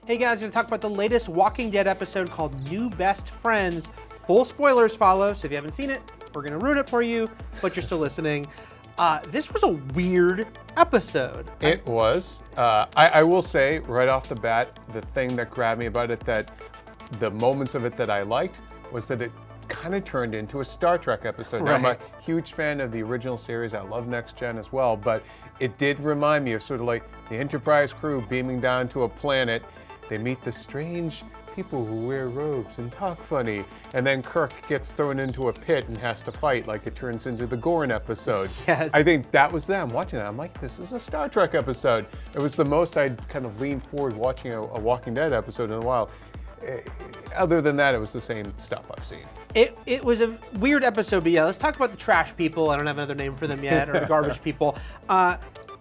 Hey guys, going to talk about the latest Walking Dead episode called New Best Friends. Full spoilers follow, so if you haven't seen it, we're going to ruin it for you, but you're still listening. This was a weird episode. It was. I will say right off the bat, the thing that grabbed me about it, that the moments of it that I liked, was that it kind of turned into a Star Trek episode. Now, I'm a huge fan of the original series. I love Next Gen as well, but it did remind me of sort of like the Enterprise crew beaming down to a planet. They meet the strange people who wear robes and talk funny, and then Kirk gets thrown into a pit and has to fight, like it turns into the Gorn episode. Yes. I think that was them watching that. I'm like, this is a Star Trek episode. It was the most I'd kind of leaned forward watching a Walking Dead episode in a while. Other than that, it was the same stuff I've seen. It was a weird episode, but yeah, let's talk about the trash people. I don't have another name for them yet, or the garbage people.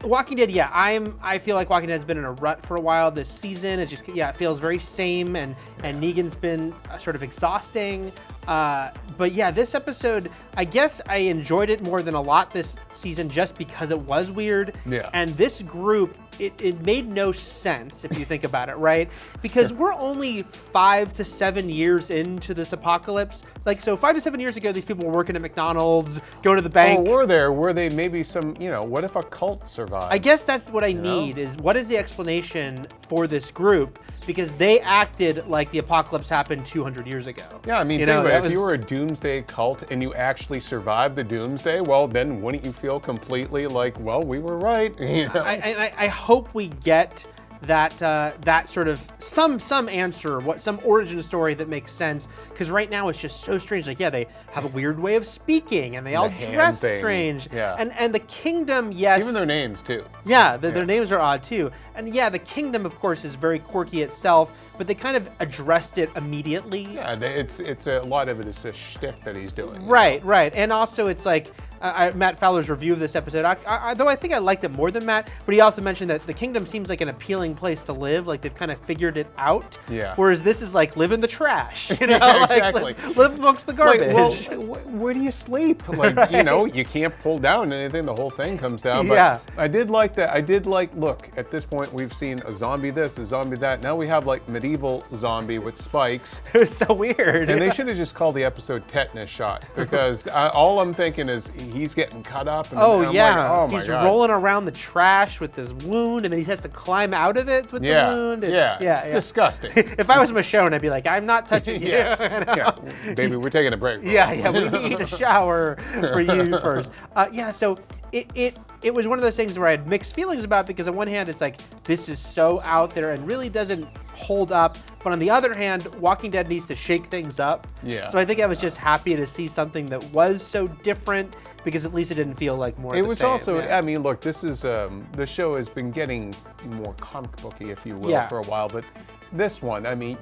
Walking Dead, yeah, I feel like Walking Dead has been in a rut for a while this season. It just, yeah, it feels very same, and Negan's been sort of exhausting. But yeah, this episode, I guess I enjoyed it more than a lot this season just because it was weird. Yeah. And this group, it made no sense if you think about it, right? Because we're only 5 to 7 years into this apocalypse. Like, so 5 to 7 years ago, these people were working at McDonald's, going to the bank. Oh, were they maybe some, what if a cult survived? I guess that's what I need, is what is the explanation for this group? Because they acted like the apocalypse happened 200 years ago. Yeah, I mean, think about it. If you were a doomsday cult and you actually survived the doomsday, well, then wouldn't you feel completely like, well, we were right? I hope we get that sort of some answer, some origin story that makes sense, because right now it's just so strange. Like, yeah, they have a weird way of speaking, and they all dress strange. Yeah. And the kingdom, yes. Even their names too. Yeah, their names are odd too. And yeah, the kingdom, of course, is very quirky itself, but they kind of addressed it immediately. Yeah, it's a lot of it is a shtick that he's doing. Right. And also it's like, Matt Fowler's review of this episode, though I think I liked it more than Matt, but he also mentioned that the kingdom seems like an appealing place to live, like they've kind of figured it out. Yeah. Whereas this is like, live in the trash, Yeah, exactly. Live amongst the garbage. Like, well, where do you sleep? Like, Right. You can't pull down anything, the whole thing comes down. But Yeah. I did like that. Look, at this point we've seen a zombie this, a zombie that. Now we have like medieval zombie with spikes. It was so weird. And they should have just called the episode Tetanus Shot, because all I'm thinking is he's getting cut up. And Oh, I'm yeah. like, oh my He's God. rolling around the trash with this wound, and then he has to climb out of it with the wound. It's disgusting. If I was Michonne, I'd be like, I'm not touching you. Yeah, baby, we're taking a break. Yeah, we need a shower for you first. So it was one of those things where I had mixed feelings about, because on one hand, it's like, this is so out there and really doesn't hold up. But on the other hand, Walking Dead needs to shake things up. Yeah. So I think I was just happy to see something that was so different, because at least it didn't feel like more of It the was same. also, Yeah. I mean, look, this is, the show has been getting more comic booky, if you will, Yeah. for a while, but this one, I mean,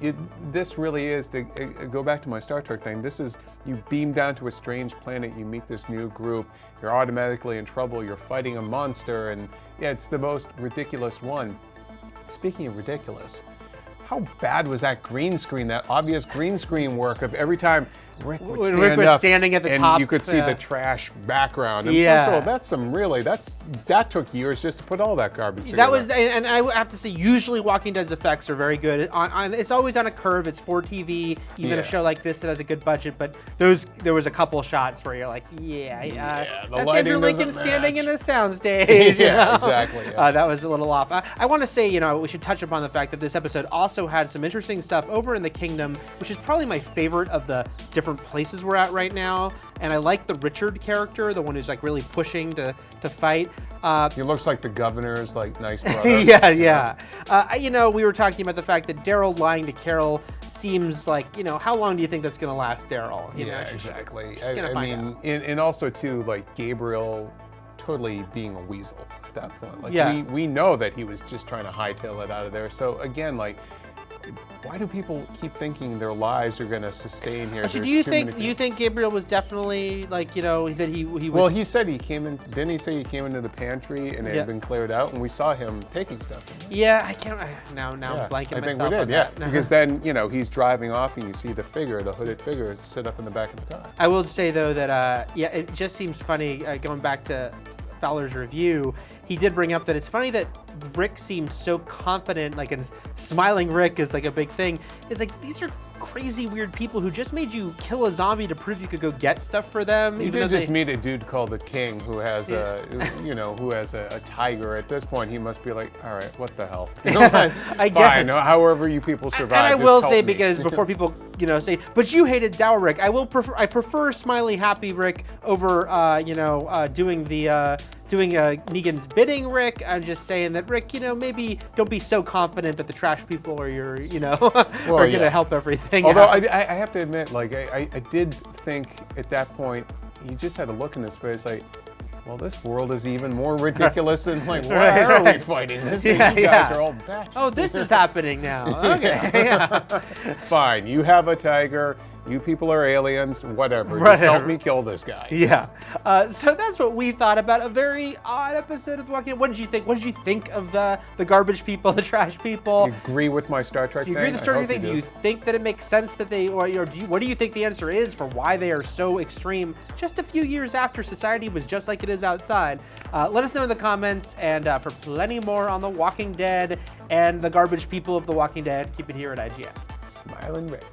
this really is, to go back to my Star Trek thing, this is, you beam down to a strange planet, you meet this new group, you're automatically in trouble, you're fighting a monster, and yeah, it's the most ridiculous one. Speaking of ridiculous, how bad was that green screen, that obvious green screen work of every time Rick would When stand Rick was up standing at the and top, you could see the trash background. And Yeah. first of all, that's that took years just to put all that garbage together. That was, and I have to say, usually Walking Dead's effects are very good. It's always on a curve. It's for TV, even a show like this that has a good budget. But there was a couple shots where you're like, the that's lighting Andrew Lincoln doesn't standing match. in a soundstage. Yeah, exactly, yeah. That was a little off. I want to say, we should touch upon the fact that this episode also had some interesting stuff over in the Kingdom, which is probably my favorite of the different places we're at right now. And I like the Richard character, the one who's like really pushing to fight. He looks like the governor's like nice brother. Yeah. We were talking about the fact that Daryl lying to Carol seems like, how long do you think that's going to last, Daryl? Exactly. She's gonna find out. And also too, like Gabriel totally being a weasel at that point. Like Yeah. we know that he was just trying to hightail it out of there. So again, like, why do people keep thinking their lives are going to sustain here? So There's do you too many think Gabriel was definitely like, that he was? Well, he said he came in. Didn't he say he came into the pantry and it Yeah. had been cleared out, and we saw him taking stuff. Yeah, I can't. Now I'm blanking I think myself we on did. Yeah, that. because then he's driving off and you see the hooded figure, sit up in the back of the car. I will say though that it just seems funny going back to Fowler's review, he did bring up that it's funny that Rick seems so confident, like, and smiling Rick is like a big thing. It's like, these are crazy, weird people who just made you kill a zombie to prove you could go get stuff for them. You did just meet a dude called the King who has a tiger. At this point, he must be like, all right, what the hell? I guess. Fine, however you people survive. And I just will help say, me. because before people, say, but you hated dour Rick. I prefer smiley, happy Rick over, doing Negan's bidding Rick. I'm just saying that Rick, maybe don't be so confident that the trash people are your, are gonna help everything. Although out. I have to admit, like, I did think at that point, he just had a look in his face like, well, this world is even more ridiculous than, like, why are we fighting this? And you guys are all back. Oh, this is happening now. Okay. Yeah. Fine, you have a tiger. You people are aliens. Whatever. Just help me kill this guy. Yeah. So that's what we thought about a very odd episode of The Walking Dead. What did you think? What did you think of the garbage people, the trash people? You agree with my Star Trek do you thing? agree with the Star Trek thing? Do you think that it makes sense that they, what do you think the answer is for why they are so extreme just a few years after society was just like it is outside? Let us know in the comments, and for plenty more on The Walking Dead and the garbage people of The Walking Dead, keep it here at IGN. Smiling Rick.